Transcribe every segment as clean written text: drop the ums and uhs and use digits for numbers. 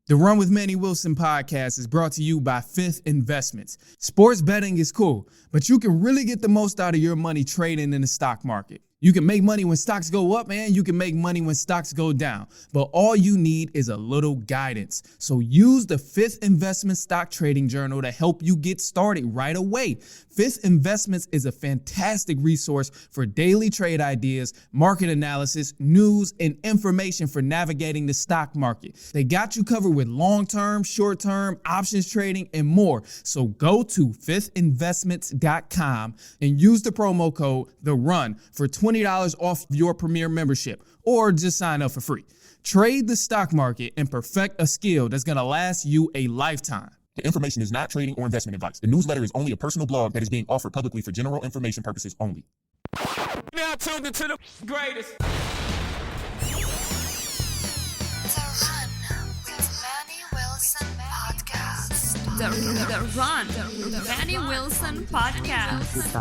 The Run with Manny Wilson podcast is brought to you by Fifth Investments. Sports betting is cool, but you can really get the most out of your money trading in the stock market. You can make money when stocks go up, and you can make money when stocks go down. But all you need is a little guidance. So use the Fifth Investment Stock Trading Journal to help you get started right away. Fifth Investments is a fantastic resource for daily trade ideas, market analysis, news, and information for navigating the stock market. They got you covered with long-term, short-term, options trading, and more. So go to fiftinvestments.com and use the promo code THERUN for $20 off your premier membership, or just sign up for free. Trade the stock market and perfect a skill that's going to last you a lifetime. The information is not trading or investment advice. The newsletter is only a personal blog that is being offered publicly for general information purposes only. Now tuned into the greatest. The Run with Manny Wilson podcast. The Run, the Manny Wilson podcast.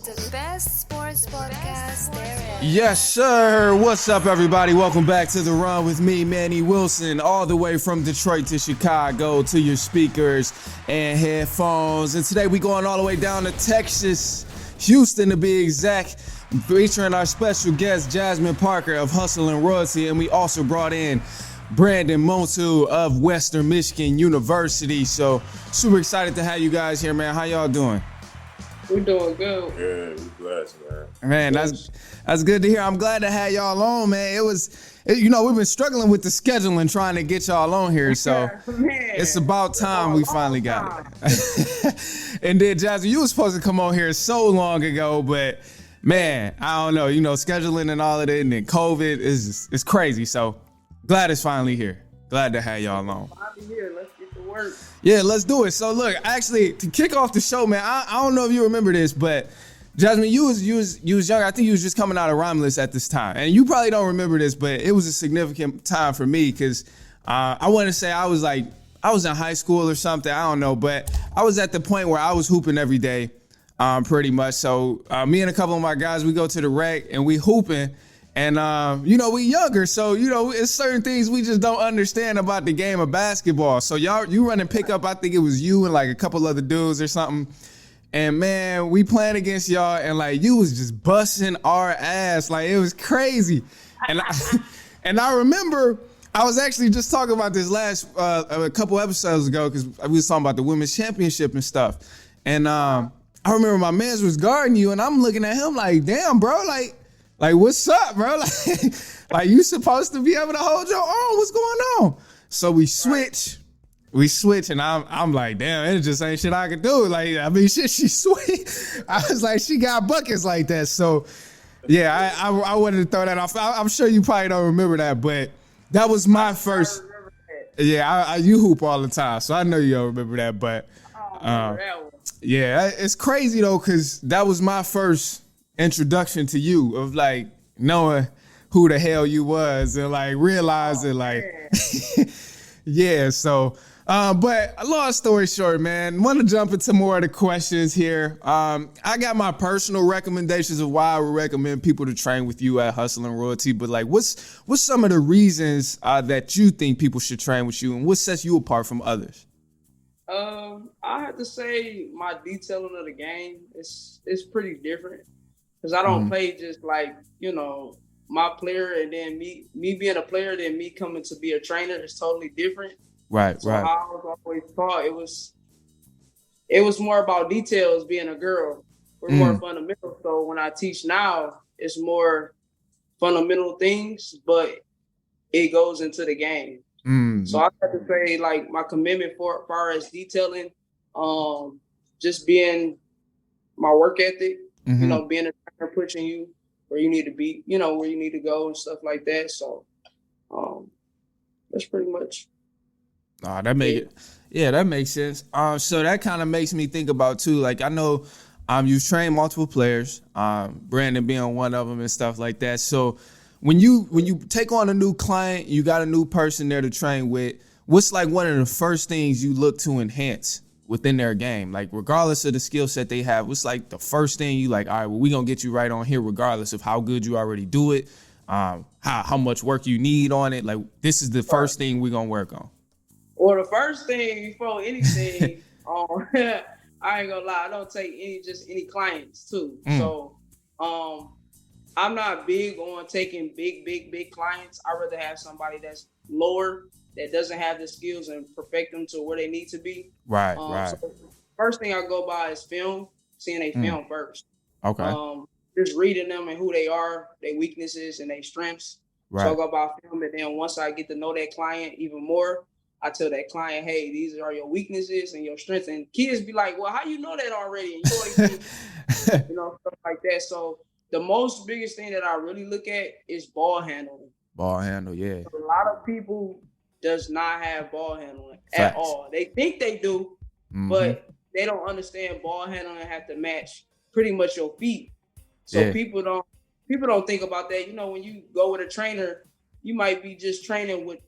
The best sports podcast there is. Yes, sir. What's up, everybody? Welcome back to The Run with me, Manny Wilson, all the way from Detroit to Chicago to your speakers and headphones. And today we going all the way down to Texas, Houston to be exact, featuring our special guest, Jasmine Parker of Hustle and Royalty. And we also brought in Brandon Muntu of Western Michigan University. So super excited to have you guys here, man. How y'all doing? We're doing good. Yeah, we blessed, man. Man, that's good to hear. I'm glad to have y'all on, man. We've been struggling with the scheduling trying to get y'all on here, so it's about time we finally got it. And then, Jasmine, you were supposed to come on here so long ago, but man, I don't know, scheduling and all of it, and then COVID is crazy. So glad it's finally here. Glad to have y'all on. Finally here. Let's get to work. Yeah, let's do it. So look, actually, to kick off the show, man, I don't know if you remember this, but Jasmine, you was young. I think you was just coming out of Romulus at this time, and you probably don't remember this, but it was a significant time for me because I want to say I was in high school or something. I don't know, but I was at the point where I was hooping every day, pretty much. So me and a couple of my guys, we go to the rec and we hooping. And, we younger, so, it's certain things we just don't understand about the game of basketball. So you running pickup, I think it was you and like a couple other dudes or something. And man, we playing against y'all and like you was just busting our ass. Like it was crazy. And I remember I was actually just talking about this a couple episodes ago because we was talking about the women's championship and stuff. And I remember my man was guarding you and I'm looking at him like, damn, bro, like what's up, bro? Like you supposed to be able to hold your own. What's going on? So we switch, and I'm like, damn, it just ain't shit I can do. Like, I mean, shit, she's sweet. I was like, she got buckets like that. So yeah, I wanted to throw that off. I'm sure you probably don't remember that, but that was my first. Yeah, you hoop all the time, so I know you don't remember that. But yeah, it's crazy though, cause that was my first introduction to you of like knowing who the hell you was and like realizing yeah. So, but long story short, man, want to jump into more of the questions here. I got my personal recommendations of why I would recommend people to train with you at Hustle and Royalty, but like what's some of the reasons that you think people should train with you and what sets you apart from others? I have to say my detailing of the game is pretty different. Because I don't play just like, my player and then me being a player, then me coming to be a trainer is totally different. Right. How I was always taught it was more about details being a girl. We're more fundamental. So when I teach now, it's more fundamental things, but it goes into the game. So I have to say like my commitment for as far as detailing, just being my work ethic, being a trainer pushing you where you need to be, where you need to go and stuff like that. So that's pretty much. That makes sense. So that kind of makes me think about too, like I know you've trained multiple players, Brandon being one of them and stuff like that. So when you take on a new client, you got a new person there to train with, what's like one of the first things you look to enhance within their game? Like regardless of the skill set they have, what's like the first thing you like, all right, well, we're going to get you right on here regardless of how good you already do it. how much work you need on it. Like, this is the first thing we're gonna work on. Well, the first thing before anything, I ain't gonna lie, I don't take any clients too. So I'm not big on taking big clients. I'd rather have somebody that's lower, that doesn't have the skills and perfect them to where they need to be. Right. So first thing I go by is film, seeing they film first. Okay. Just reading them and who they are, their weaknesses and their strengths. Right. So I go by film, and then once I get to know that client even more, I tell that client, hey, these are your weaknesses and your strengths. And kids be like, well, how you know that already? And you always think, stuff like that. So the biggest thing that I really look at is ball handling. Ball handle, yeah. A lot of people does not have ball handling Facts. at all. They think they do, but they don't understand ball handling have to match pretty much your feet. So people don't think about that. When you go with a trainer, you might be just training with,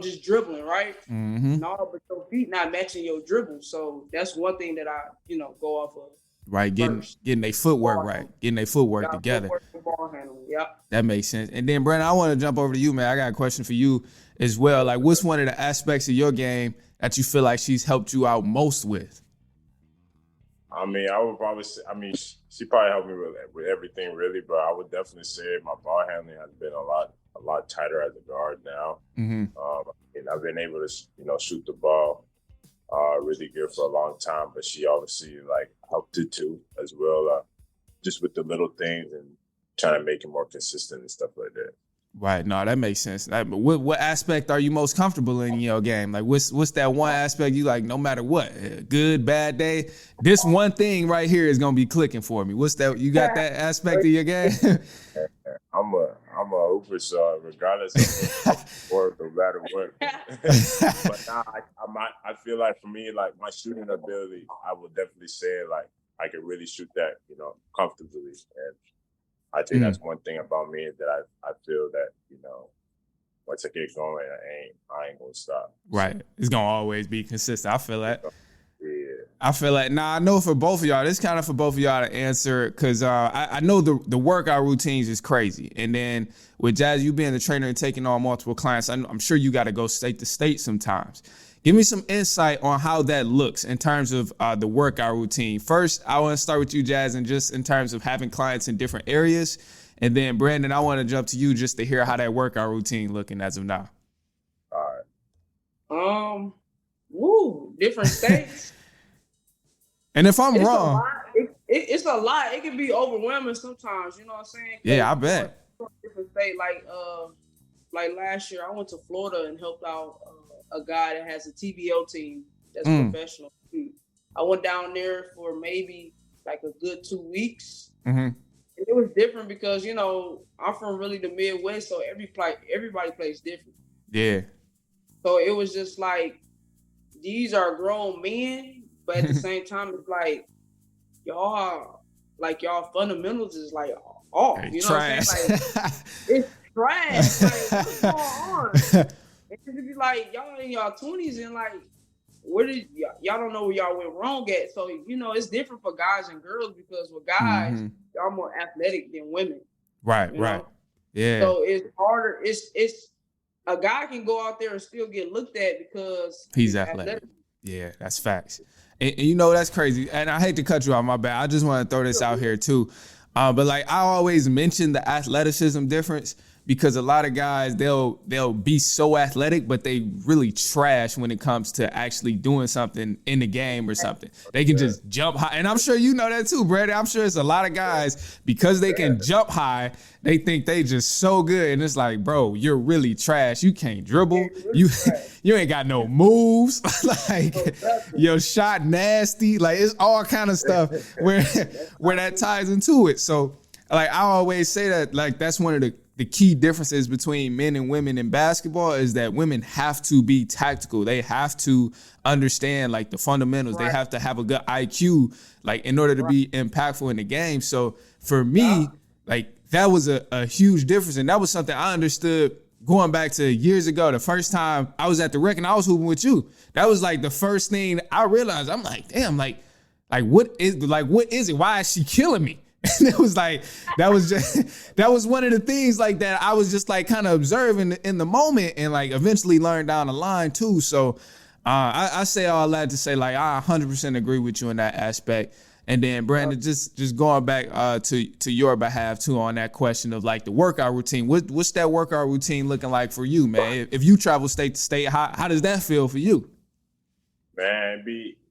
just dribbling, right? No, but your feet not matching your dribble. So that's one thing that I, go off of. Right, getting their footwork right, getting their footwork together. Ball handling, yeah. That makes sense. And then, Brandon, I want to jump over to you, man. I got a question for you as well. Like, what's one of the aspects of your game that you feel like she's helped you out most with? I mean, I would probably say, she probably helped me with everything, really, but I would definitely say my ball handling has been a lot tighter as a guard now. And I've been able to, shoot the ball really good for a long time, but she obviously helped it too as well, just with the little things and trying to make it more consistent and stuff like that. Right. No, that makes sense. What aspect are you most comfortable in your game? Like, what's that one aspect you like, no matter what, good, bad day, this one thing right here is going to be clicking for me? What's that? You got that aspect of your game? I'm a hooper, so regardless of or no matter what. But now I feel like for me, like my shooting ability, I would definitely say I could really shoot that, comfortably. And I think that's one thing about me that I feel that, once I get going, I ain't gonna stop. Right. It's gonna always be consistent. I feel that. Yeah. I feel like, I know for both of y'all, this is kind of for both of y'all to answer, because I know the workout routines is crazy. And then with Jazz, you being the trainer and taking on multiple clients, I'm sure you got to go state to state sometimes. Give me some insight on how that looks in terms of the workout routine. First, I want to start with you, Jazz, and just in terms of having clients in different areas. And then, Brandon, I want to jump to you just to hear how that workout routine looking as of now. All right. Different states. And if I'm wrong, it's a lot. It can be overwhelming sometimes. You know what I'm saying? Yeah, I bet. Different state, like last year, I went to Florida and helped out a guy that has a TBO team that's professional. I went down there for maybe like a good 2 weeks. And it was different because I'm from really the Midwest, so everybody plays different. Yeah. So it was just like, these are grown men, but at the same time, it's like y'all fundamentals is like off. You know trash. What I'm saying? Like, it's trash. Like, what's going on? It should be like y'all in y'all 20s and like, where did y'all don't know where y'all went wrong at? So it's different for guys and girls because with guys, y'all more athletic than women. Right. Yeah. So it's harder. It's a guy can go out there and still get looked at because he's athletic. Yeah, that's facts. And that's crazy. And I hate to cut you off, my bad. I just want to throw this out here too. But like I always mention the athleticism difference because a lot of guys, they'll be so athletic, but they really trash when it comes to actually doing something in the game or something. They can just jump high. And I'm sure you know that too, Brady. I'm sure it's a lot of guys, because they can jump high, they think they just so good. And it's like, bro, you're really trash. You can't dribble. You ain't got no moves. Like your shot nasty. Like it's all kind of stuff where that ties into it. So like I always say that like that's one of the key differences between men and women in basketball is that women have to be tactical. They have to understand like the fundamentals. Right. They have to have a good IQ like in order to be impactful in the game. So for me, like that was a huge difference. And that was something I understood going back to years ago. The first time I was at the rec and I was hooping with you, that was like the first thing I realized. I'm like, damn, like what is it? Why is she killing me? And it was like, that was one of the things like that I was just like kind of observing in the moment and like eventually learned down the line too. So I say all that to say like I 100% agree with you in that aspect. And then Brandon, just going back to your behalf too on that question of like the workout routine. What's that workout routine looking like for you, man? If you travel state to state, how does that feel for you? Man,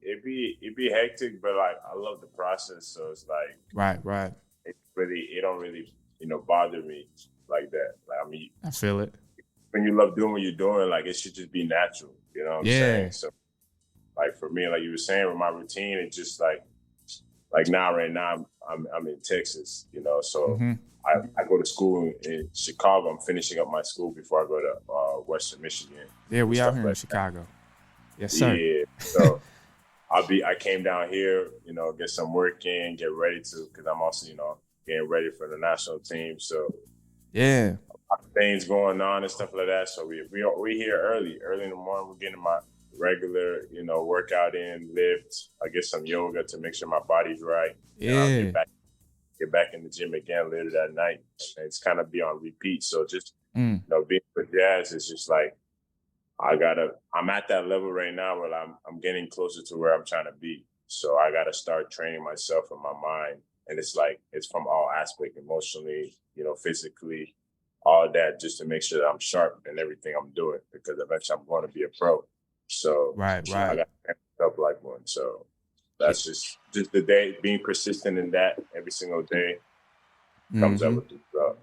it'd be hectic, but like I love the process, so it's like Right. It don't really bother me like that. Like I mean, I feel it. when you love doing what you're doing, like it should just be natural. You know what I'm saying? So like for me, like you were saying with my routine, it's just like right now I'm in Texas, so I go to school in Chicago. I'm finishing up my school before I go to Western Michigan. Yeah, we out here in Chicago. Yes, sir. Yeah, so I came down here, get some work in, get ready because I'm also, getting ready for the national team. So yeah, things going on and stuff like that. So we here early in the morning. We're getting my regular, workout in, lift. I get some yoga to make sure my body's right. Yeah. Get back in the gym again later that night. And it's kind of be on repeat. So just being with Jazz is just like I'm at that level right now where I'm getting closer to where I'm trying to be. So I gotta start training myself and my mind. And it's like it's from all aspects, emotionally, physically, all that, just to make sure that I'm sharp in everything I'm doing, because eventually I'm going to be a pro. So right. I got myself like one. So that's just the day, being persistent in that every single day comes up with the result.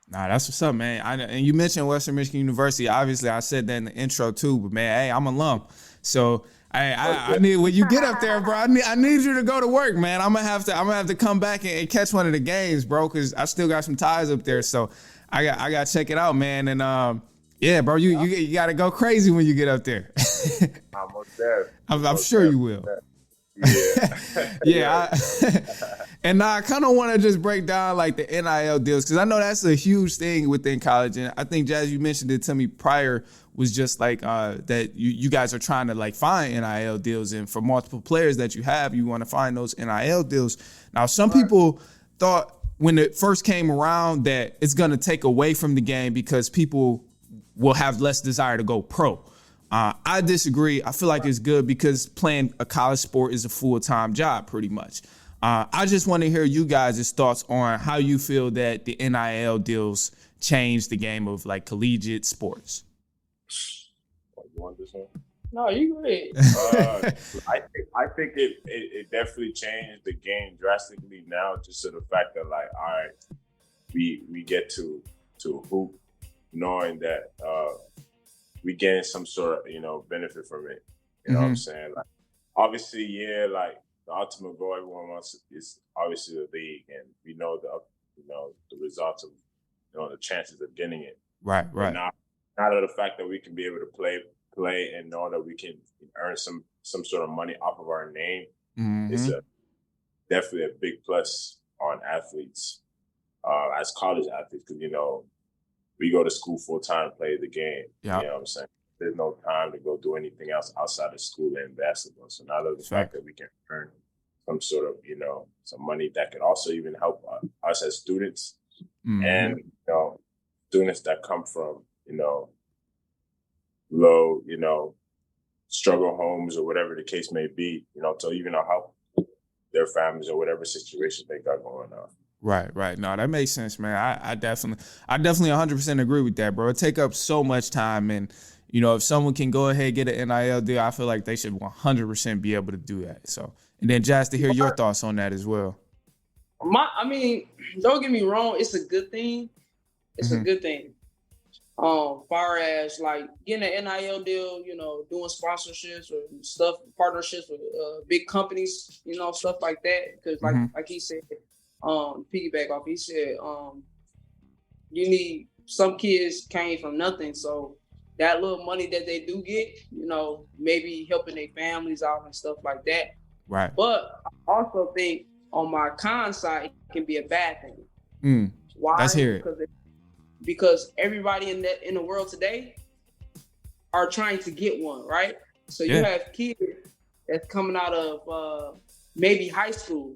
Nah, that's what's up, man. And you mentioned Western Michigan University. Obviously, I said that in the intro too. But man, hey, I'm an alum, so I need, when you get up there, bro. I need you to go to work, man. I'm gonna have to come back and catch one of the games, bro, because I still got some ties up there. So I got to check it out, man. And yeah, bro, you got to go crazy when you get up there. I'm up there. I'm sure you will. Yeah. And I kind of want to just break down like the NIL deals, because I know that's a huge thing within college. And I think, Jazz, you mentioned it to me prior, was just like that you guys are trying to like find NIL deals. And for multiple players that you have, you want to find those NIL deals. Now, some people thought when it first came around that it's going to take away from the game because people will have less desire to go pro. I disagree. I feel like it's good because playing a college sport is a full-time job pretty much. I just want to hear you guys' thoughts on how you feel that the NIL deals change the game of like collegiate sports. You want this one? No, you great. I think it definitely changed the game drastically now, just to the fact that like, all right, we get to hoop knowing that we getting some sort of benefit from it. You know what I'm saying? Like, obviously, yeah, like the ultimate goal everyone wants is obviously the league, and we know the results of the chances of getting it. Right. Not of the fact that we can be able to play and know that we can earn some sort of money off of our name is definitely a big plus on athletes, as college athletes, because we go to school full time, play the game. Yeah. You know what I'm saying? There's no time to go do anything else outside of school and basketball. So now that the fact that we can earn some sort of some money that can also even help us as students, and students that come from low struggle homes or whatever the case may be, to even help their families or whatever situation they got going on. Right. No, that makes sense, man. I definitely 100% agree with that, bro. It take up so much time, and if someone can go ahead and get an NIL deal, I feel like they should 100% be able to do that. So, and then Jazz, to hear your thoughts on that as well. I mean, don't get me wrong, it's a good thing. It's a good thing. Far as like getting an NIL deal, doing sponsorships or stuff, partnerships with big companies, stuff like that. Because like he said, piggyback off, he said, you need, some kids came from nothing, so that little money that they do get, maybe helping their families out and stuff like that. Right. But I also think on my con side, it can be a bad thing. Why? Let's hear it. Because everybody in the world today are trying to get one, right? So you have kids that's coming out of maybe high school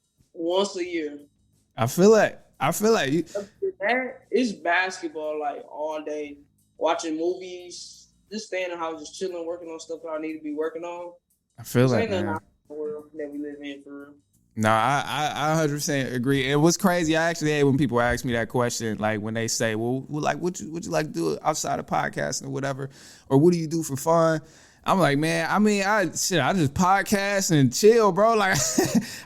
once a year. I feel like you. It's basketball like all day, watching movies, just staying in the house, just chilling, working on stuff that I need to be working on. I feel like, ain't nothing man. out in the world that we live in for real. No, I 100% agree. It was crazy. I actually hate when people ask me that question, like when they say, "Well, like, what you like to do outside of podcasting or whatever, or what do you do for fun?" I'm like, man, I just podcast and chill, bro. Like,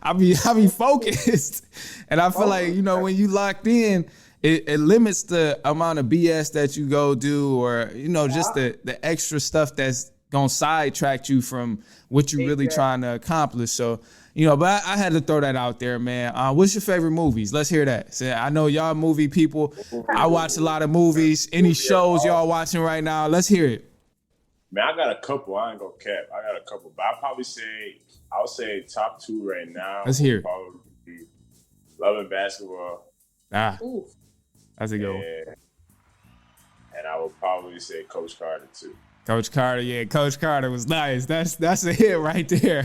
I be focused, and I feel like, you know, when you locked in, it limits the amount of BS that you go do, or, you know, just the extra stuff that's gonna sidetrack you from what you're really trying to accomplish. So, you know, but I had to throw that out there, man. What's your favorite movies? Let's hear that. So I know y'all movie people. I watch a lot of movies. Any shows y'all watching right now? Let's hear it. Man, I got a couple. I ain't gonna cap. I got a couple, but I'll say top 2 right now. Let's hear it. Probably be Loving Basketball. That's a good one. And I would probably say Coach Carter too. Coach Carter, yeah, Coach Carter was nice. That's a hit right there.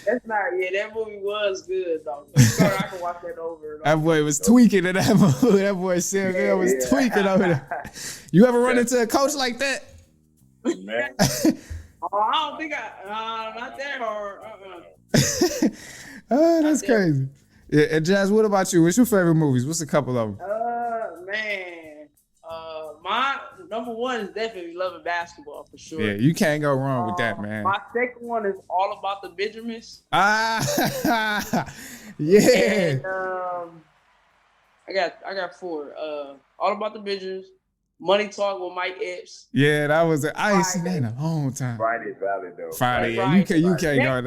That movie was good though. Coach Carter, I can watch that over. That boy was tweaking in that movie. That boy Samuel was tweaking over there. You ever run into a coach like that? Man. I don't think not that hard. Oh, that's crazy. Yeah, and Jazz, what about you? What's your favorite movies? What's a couple of them? Man, my number one is definitely Loving Basketball for sure. Yeah, you can't go wrong with that, man. My second one is All About the Benjamins. Yeah. And, I got 4. All About the Benjamins, Money Talk with Mike Epps. Yeah, that was I ain't seen that in a long time. Friday's valid though. Friday, yeah, you can't go.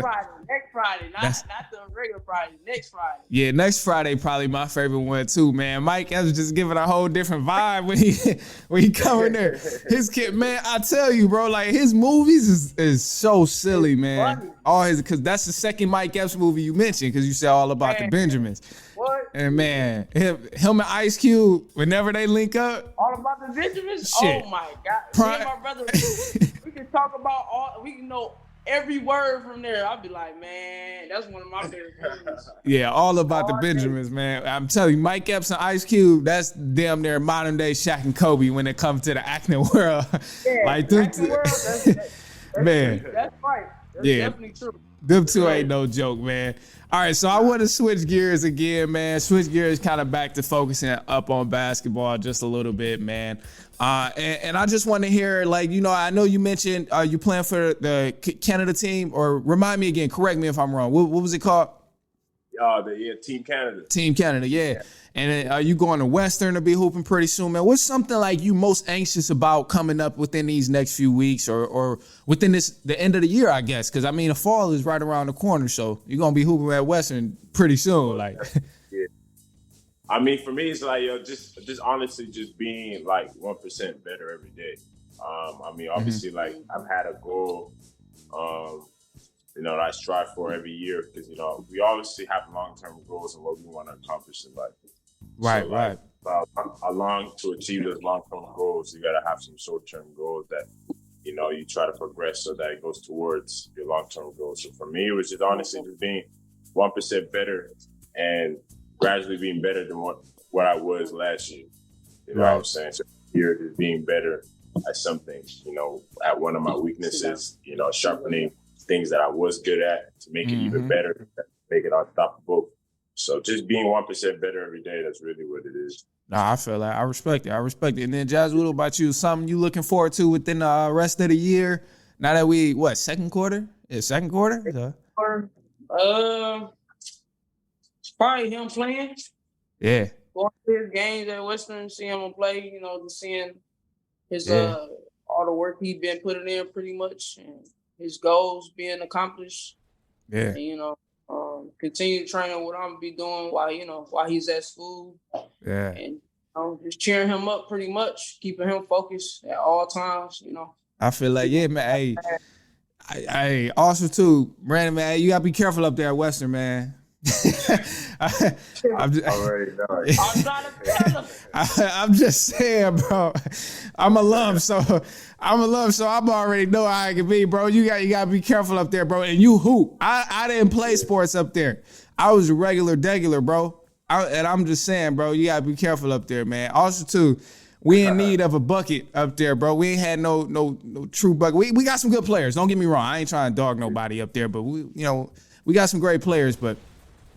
Next Friday, not the regular Friday. Next Friday. Yeah, next Friday probably my favorite one too, man. Mike Epps just giving a whole different vibe when he come in there. His kid, man, I tell you, bro, like his movies is so silly, man. Because that's the second Mike Epps movie you mentioned, because you said All About the Benjamins. What? And man, him and Ice Cube, whenever they link up, All About the Benjamins. Shit. Oh my God! Me and my brother, we can talk about we can know every word from there. I'll be like, man, that's one of my favorite movies. Yeah, All About the Benjamins, man. I'm telling you, Mike Epps and Ice Cube, that's damn near modern day Shaq and Kobe when it comes to the acting world. Yeah, like acting world, that's man. That's right. That's definitely true. Them two ain't no joke, man. All right, so I want to switch gears again, man. Switch gears kind of back to focusing up on basketball just a little bit, man. And I just want to hear, like, you know, I know you mentioned you playing for the Canada team, or remind me again, correct me if I'm wrong. What was it called? Team Canada. Team Canada, yeah. And are you going to Western to be hooping pretty soon, man? What's something like you most anxious about coming up within these next few weeks, or within the end of the year, I guess? Because I mean, the fall is right around the corner, so you're gonna be hooping at Western pretty soon, like. Yeah. I mean, for me, it's like just honestly, just being like 1% better every day. I mean, obviously, like I've had a goal. You know, that I strive for every year, because, you know, we obviously have long-term goals and what we want to accomplish in life. Right. Along to achieve those long-term goals, you got to have some short-term goals that, you know, you try to progress so that it goes towards your long-term goals. So for me, it was just honestly just being 1% better and gradually being better than what I was last year. You know what I'm saying? So here, just being better at something, you know, at one of my weaknesses, you know, sharpening things that I was good at to make it even better, make it unstoppable. So just being 1% better every day, that's really what it is. Nah, I feel like I respect it. And then Jazz, what about you? Something you looking forward to within the rest of the year? Now that second quarter? Yeah, second quarter? It's probably him playing. Yeah. Going to his games at Western, seeing him play, you know, just seeing his all the work he's been putting in pretty much, and his goals being accomplished. Yeah. And, you know, continue training what I'm gonna be doing while he's at school. Yeah. And just cheering him up pretty much, keeping him focused at all times, you know. I feel like, yeah, man. Hey, also too, Brandon, man, you gotta be careful up there at Western, man. I'm just saying, bro. I'm a alum, so I already know how I can be, bro. You gotta be careful up there, bro. And you hoop. I didn't play sports up there. I was a regular degular, bro. I'm just saying, bro, you gotta be careful up there, man. Also, too, we in need of a bucket up there, bro. We ain't had no true bucket. We got some good players. Don't get me wrong. I ain't trying to dog nobody up there, but we got some great players, but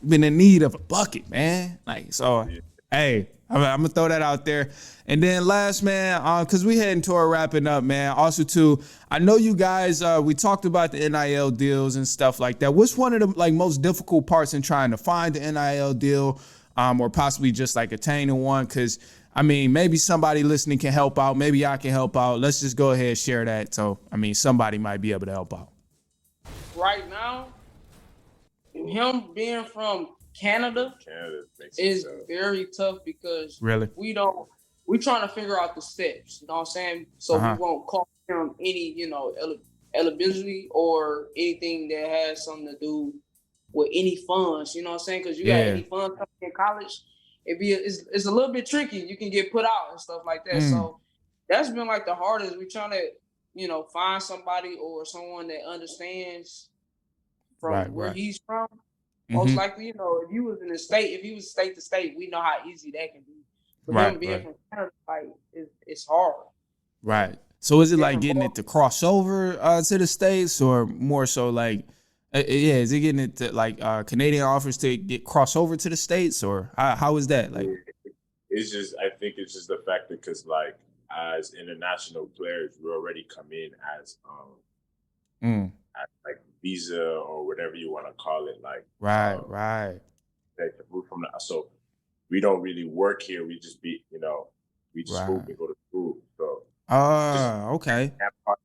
been in need of a bucket, man. Like, so, hey, I'm gonna throw that out there. And then last, man, because we heading toward wrapping up, man. Also, too, I know you guys, we talked about the NIL deals and stuff like that. What's one of the like most difficult parts in trying to find the NIL deal, or possibly just like attaining one? Because I mean, maybe somebody listening can help out. Maybe I can help out. Let's just go ahead and share that. So, I mean, somebody might be able to help out. Right now, him being from Canada is very tough because Really? we trying to figure out the steps, you know what I'm saying? So we won't call him any, eligibility or anything that has something to do with any funds, you know what I'm saying? Because you got any funds coming in college, it's a little bit tricky. You can get put out and stuff like that. So that's been like the hardest. We're trying to, find somebody or someone that understands from where he's from. Most likely, if you was in the state, if he was state to state, we know how easy that can be. But him being from Canada, like, it's hard. Right. So is it like getting it to cross over to the States, or more so like, is it getting it to like Canadian offers to get cross over to the States, or how is that? Like, I think it's just the fact that because like as international players, we already come in as like visa or whatever you want to call it, like right. Like we're from so we don't really work here. We just we just hoop and go to school. So okay. That part,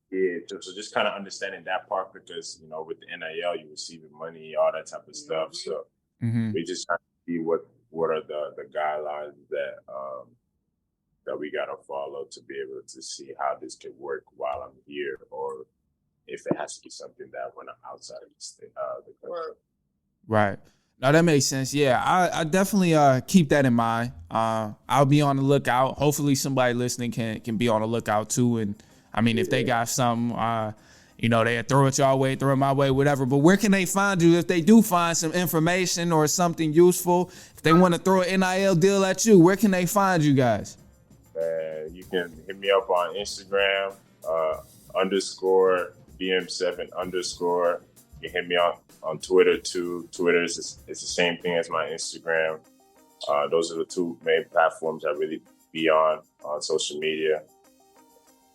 so just kind of understanding that part because with the NIL you receiving money, all that type of stuff. So we just trying to see what are the guidelines that we gotta follow to be able to see how this could work while I'm here, or if it has to be something that when I'm outside of the country. Right. No, that makes sense. Yeah, I definitely keep that in mind. I'll be on the lookout. Hopefully somebody listening can be on the lookout too. And I mean, if they got something, they throw it your way, throw it my way, whatever. But where can they find you if they do find some information or something useful? If they want to throw an NIL deal at you, where can they find you guys? You can hit me up on Instagram, _BM7_. You can hit me on Twitter too. Twitter is the same thing as my Instagram. Those are the two main platforms I really be on social media.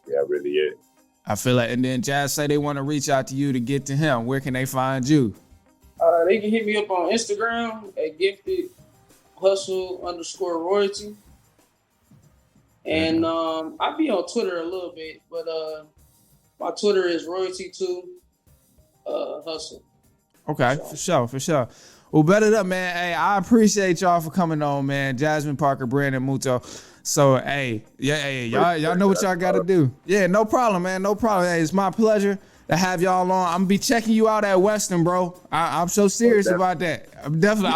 Yeah, really it. I feel like, and then Jazz say they want to reach out to you to get to him. Where can they find you? They can hit me up on Instagram at @GiftedHustle_royalty. And I be on Twitter a little bit, but my Twitter is royalty2hustle. Okay, for sure. Well, bet it up, man. Hey, I appreciate y'all for coming on, man. Jasmine, Parker, Brandon, Muntu. So, y'all know what y'all got to do. Yeah, no problem, man. No problem. Hey, it's my pleasure to have y'all on. I'm gonna be checking you out at Western, bro. I'm so serious about that. I'm definitely.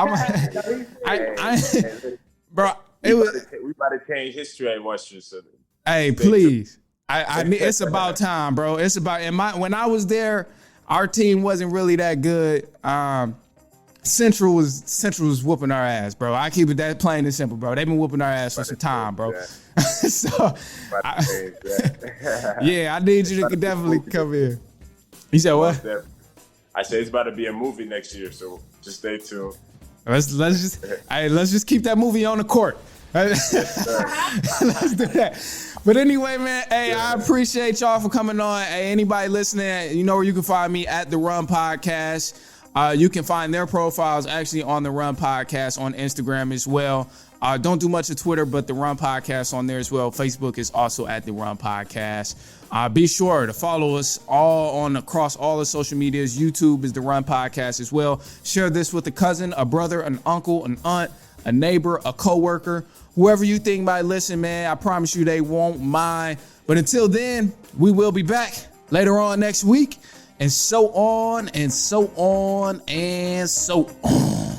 Bro. We about to change history at Western. So hey, please. I mean, it's about time, bro. It's about when I was there, our team wasn't really that good. Central was whooping our ass, bro. I keep it that plain and simple, bro. They've been whooping our ass for some time, bro. So, I need you to definitely come here. You said what? I said it's about to be a movie next year, so just stay tuned. Let's just keep that movie on the court. Let's do that. But anyway, man, hey, I appreciate y'all for coming on. Hey, anybody listening, you know where you can find me at The Run Podcast. You can find their profiles actually on The Run Podcast on Instagram as well. Don't do much of Twitter, but The Run Podcast on there as well. Facebook is also at The Run Podcast. Be sure to follow us all across all the social medias. YouTube is The Run Podcast as well. Share this with a cousin, a brother, an uncle, an aunt, a neighbor, a coworker, whoever you think might listen, man. I promise you they won't mind. But until then, we will be back later on next week, and so on and so on and so on.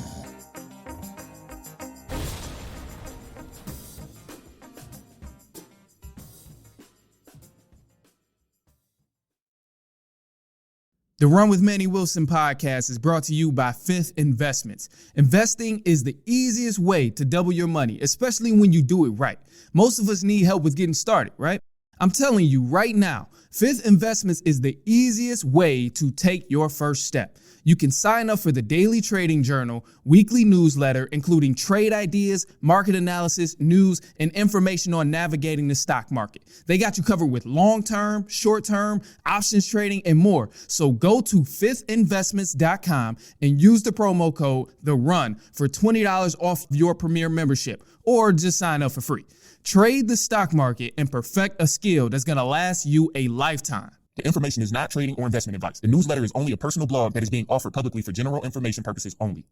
The Run with Manny Wilson podcast is brought to you by Fifth Investments. Investing is the easiest way to double your money, especially when you do it right. Most of us need help with getting started, right? I'm telling you right now, Fifth Investments is the easiest way to take your first step. You can sign up for the daily trading journal, weekly newsletter, including trade ideas, market analysis, news, and information on navigating the stock market. They got you covered with long-term, short-term, options trading, and more. So go to fiftinvestments.com and use the promo code THERUN for $20 off your premier membership, or just sign up for free. Trade the stock market and perfect a skill that's going to last you a lifetime. The information is not trading or investment advice. The newsletter is only a personal blog that is being offered publicly for general information purposes only.